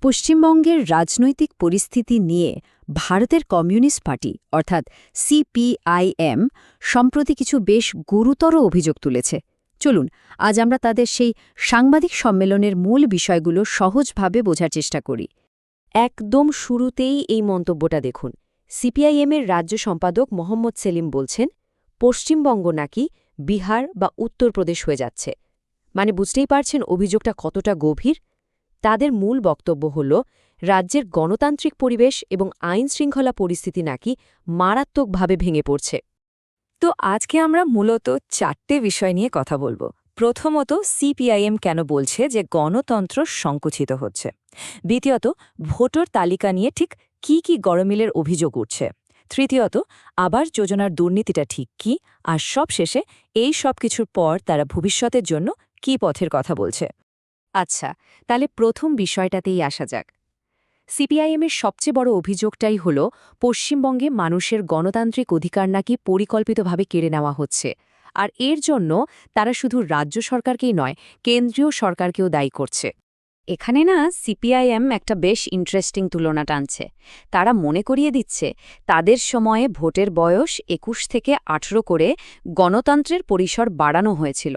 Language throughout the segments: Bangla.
পশ্চিমবঙ্গের রাজনৈতিক পরিস্থিতি নিয়ে ভারতের কমিউনিস্ট পার্টি অর্থাৎ সিপিআইএম সম্প্রতি কিছু বেশ গুরুতর অভিযোগ তুলেছে। চলুন আজ আমরা তাদের সেই সাংবাদিক সম্মেলনের মূল বিষয়গুলো সহজভাবে বোঝার চেষ্টা করি। একদম শুরুতেই এই মন্তব্যটা দেখুন। সিপিআইএমের রাজ্য সম্পাদক মোহাম্মদ সেলিম বলছেন, পশ্চিমবঙ্গ নাকি বিহার বা উত্তরপ্রদেশ হয়ে যাচ্ছে। মানে বুঝতেই পারছেন অভিযোগটা কতটা গভীর। তাদের মূল বক্তব্য হল রাজ্যের গণতান্ত্রিক পরিবেশ এবং আইন-শৃঙ্খলা পরিস্থিতি নাকি মারাত্মকভাবে ভেঙে পড়ছে। তো আজকে আমরা মূলত 4টে বিষয় নিয়ে কথা বলবো। প্রথমত, সিপিআইএম কেন বলছে যে গণতন্ত্র সংকুচিত হচ্ছে। দ্বিতীয়ত, ভোটার তালিকা নিয়ে ঠিক কি গরমিলের অভিযোগ উঠছে। তৃতীয়ত, আবাস যোজনার দুর্নীতিটা ঠিক কি, আর সবশেষে এই সব কিছুর পর তারা ভবিষ্যতের জন্য কি পথের কথা বলছে। আচ্ছা, তাহলে প্রথম বিষয়টাতেই আসা যাক। সিপিআইএমের সবচেয়ে বড় অভিযোগটাই হল পশ্চিমবঙ্গে মানুষের গণতান্ত্রিক অধিকার নাকি পরিকল্পিতভাবে কেড়ে নেওয়া হচ্ছে, আর এর জন্য তারা শুধু রাজ্য সরকারকেই নয়, কেন্দ্রীয় সরকারকেও দায়ী করছে। এখানে না সিপিআইএম একটা বেশ ইন্টারেস্টিং তুলনা টানছে। তারা মনে করিয়ে দিচ্ছে তাদের সময়ে ভোটের বয়স ২১ থেকে ১৮ করে গণতন্ত্রের পরিসর বাড়ানো হয়েছিল,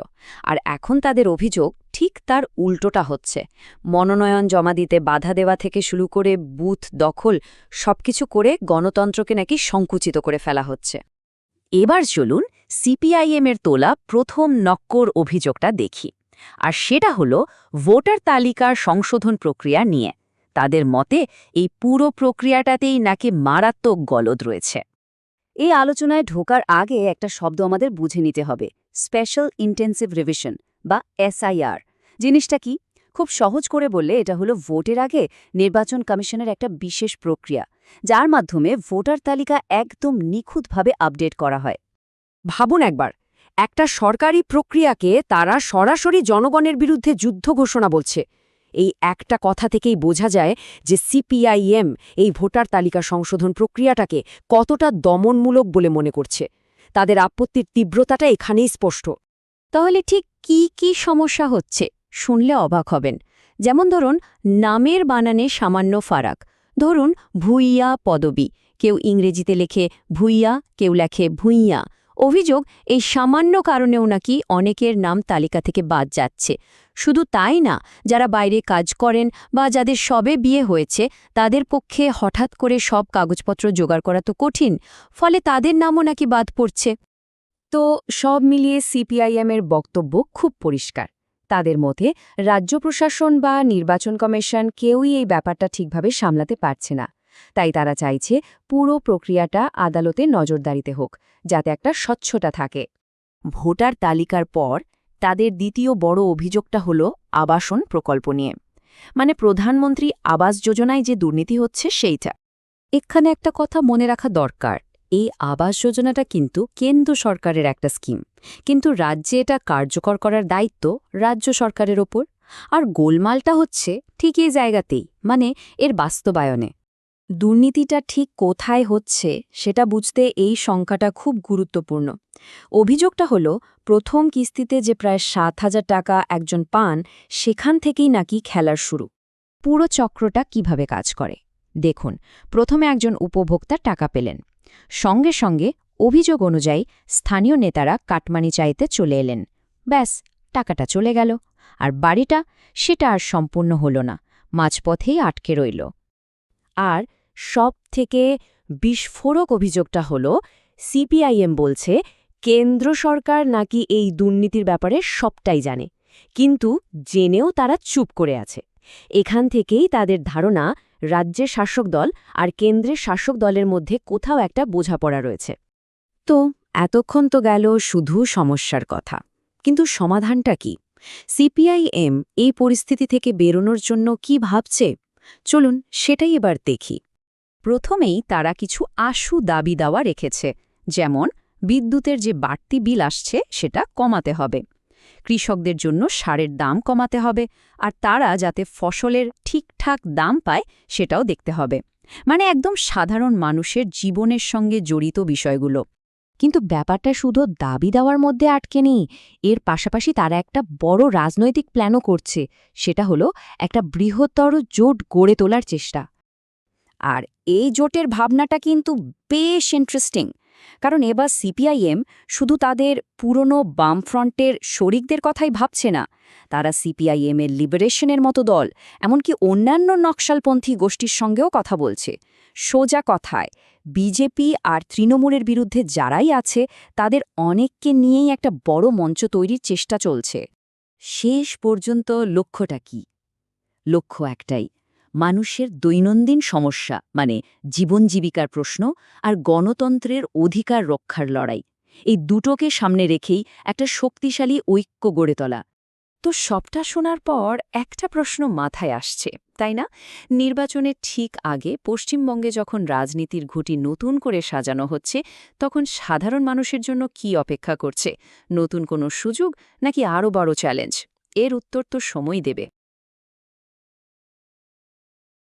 আর এখন তাদের অভিযোগ ঠিক তার উল্টোটা হচ্ছে। মনোনয়ন জমা দিতে বাধা দেওয়া থেকে শুরু করে বুথ দখল সবকিছু করে গণতন্ত্রকে নাকি সংকুচিত করে ফেলা হচ্ছে। এবার চলুন সিপিআইএমের তোলা প্রথম নক্কর অভিযোগটা দেখি, আর সেটা হলো ভোটার তালিকার সংশোধন প্রক্রিয়া নিয়ে। তাদের মতে এই পুরো প্রক্রিয়াটাতেই নাকি মারাত্মক গলদ রয়েছে। এই আলোচনায় ঢোকার আগে একটা শব্দ আমাদের বুঝে নিতে হবে, স্পেশাল ইন্টেন্সিভ রিভিশন বা এসআইআর। জিনিসটা কি? খুব সহজ করে বললে এটা হলো ভোটের আগে নির্বাচন কমিশনের একটা বিশেষ প্রক্রিয়া, যার মাধ্যমে ভোটার তালিকা একদম নিখুঁতভাবে আপডেট করা হয়। ভাবুন একবার, একটা সরকারি প্রক্রিয়াকে তারা সরাসরি জনগণের বিরুদ্ধে যুদ্ধ ঘোষণা বলছে। এই একটা কথা থেকেই বোঝা যায় যে সিপিআইএম এই ভোটার তালিকা সংশোধন প্রক্রিয়াটাকে কতটা দমনমূলক বলে মনে করছে। তাদের আপত্তির তীব্রতাটা এখানেই স্পষ্ট। তাহলে ঠিক কি সমস্যা হচ্ছে শুনলে অবাক হবেন। যেমন ধরুন, নামের বানানে সামান্য ফারাক। ধরুন ভুইয়া পদবী, কেউ ইংরেজিতে লেখে ভুইয়া, কেউ লেখে ভুইয়া। অভিযোগ এই সামান্য কারণেও নাকি অনেকের নাম তালিকা থেকে বাদ যাচ্ছে। শুধু তাই না, যারা বাইরে কাজ করেন বা যাদের সবে বিয়ে হয়েছে তাদের পক্ষে হঠাৎ করে সব কাগজপত্র জোগাড় করা তো কঠিন, ফলে তাদের নামও নাকি বাদ পড়ছে। তো সব মিলিয়ে সিপিআইএমের বক্তব্য খুব পরিষ্কার। তাদের মতে রাজ্য প্রশাসন বা নির্বাচন কমিশন কেউই এই ব্যাপারটা ঠিকভাবে সামলাতে পারছে না। তাই তারা চাইছে পুরো প্রক্রিয়াটা আদালতে নজরদারিতে হোক, যাতে একটা স্বচ্ছতা থাকে। ভোটার তালিকার পর তাদের দ্বিতীয় বড় অভিযোগটা হল আবাসন প্রকল্প নিয়ে। মানে প্রধানমন্ত্রী আবাস যোজনায় যে দুর্নীতি হচ্ছে সেইটা। এখানে একটা কথা মনে রাখা দরকার, এই আবাস যোজনাটা কিন্তু কেন্দ্র সরকারের একটা স্কিম, কিন্তু রাজ্যে এটা কার্যকর করার দায়িত্ব রাজ্য সরকারের ওপর। আর গোলমালটা হচ্ছে ঠিক এই জায়গাতেই, মানে এর বাস্তবায়নে। দুর্নীতিটা ঠিক কোথায় হচ্ছে সেটা বুঝতে এই সংখ্যাটা খুব গুরুত্বপূর্ণ। অভিযোগটা হলো প্রথম কিস্তিতে যে প্রায় ৭,০০০ টাকা একজন পান, সেখান থেকেই নাকি খেলার শুরু। পুরো চক্রটা কিভাবে কাজ করে দেখুন। প্রথমে একজন উপভোক্তা টাকা পেলেন, সঙ্গে সঙ্গে অভিযোগ অনুযায়ী স্থানীয় নেতারা কাটমানি চাইতে চলে এলেন। ব্যাস, টাকাটা চলে গেল, আর বাড়িটা সেটা আর সম্পূর্ণ হল না, মাঝপথেই আটকে রইল। আর সব থেকে বিস্ফোরক অভিযোগটা হলো সিপিআইএম বলছে কেন্দ্র সরকার নাকি এই দুর্নীতির ব্যাপারে সবটাই জানে, কিন্তু জেনেও তারা চুপ করে আছে। এখান থেকেই তাদের ধারণা রাজ্যের শাসক দল আর কেন্দ্রের শাসক দলের মধ্যে কোথাও একটা বোঝাপড়া রয়েছে। তো এতক্ষণ তো গেল শুধু সমস্যার কথা, কিন্তু সমাধানটা কি? সিপিআইএম এই পরিস্থিতি থেকে বেরোনোর জন্য কি ভাবছে? চলুন সেটাই এবার দেখি। প্রথমেই তারা কিছু আশু দাবি দাওয়া রেখেছে, যেমন বিদ্যুতের যে বাড়তি বিল আসছে সেটা কমাতে হবে, কৃষকদের জন্য সারের দাম কমাতে হবে, আর তারা যাতে ফসলের ঠিকঠাক দাম পায় সেটাও দেখতে হবে। মানে একদম সাধারণ মানুষের জীবনের সঙ্গে জড়িত বিষয়গুলো। কিন্তু ব্যাপারটা শুধু দাবি দেওয়ার মধ্যে আটকে নেই, এর পাশাপাশি তারা একটা বড় রাজনৈতিক প্ল্যানও করছে। সেটা হলো একটা বৃহত্তর জোট গড়ে তোলার চেষ্টা। আর এই জোটের ভাবনাটা কিন্তু বেশ ইন্টারেস্টিং, কারণ এবার সিপিআইএম শুধু তাদের পুরনো বামফ্রন্টের শরিকদের কথাই ভাবছে না। তারা সিপিআইএমের লিবারেশনের মতো দল, এমনকি অন্যান্য নকশালপন্থী গোষ্ঠীর সঙ্গেও কথা বলছে। সোজা কথায় বিজেপি আর তৃণমূলের বিরুদ্ধে যারাই আছে তাদের অনেককে নিয়েই একটা বড় মঞ্চ তৈরির চেষ্টা চলছে। শেষ পর্যন্ত লক্ষ্যটা কি? লক্ষ্য একটাই, মানুষের দৈনন্দিন সমস্যা মানে জীবন জীবিকার প্রশ্ন আর গণতন্ত্রের অধিকার রক্ষার লড়াই, এই দুটোকে সামনে রেখেই একটা শক্তিশালী ঐক্য গড়ে তোলা। তো সবটা শোনার পর একটা প্রশ্ন মাথায় আসছে, তাই না? নির্বাচনের ঠিক আগে পশ্চিমবঙ্গে যখন রাজনীতির ঘুঁটি নতুন করে সাজানো হচ্ছে, তখন সাধারণ মানুষের জন্য কি অপেক্ষা করছে? নতুন কোনো সুযোগ নাকি আরও বড় চ্যালেঞ্জ? এর উত্তর তো সময় দেবে।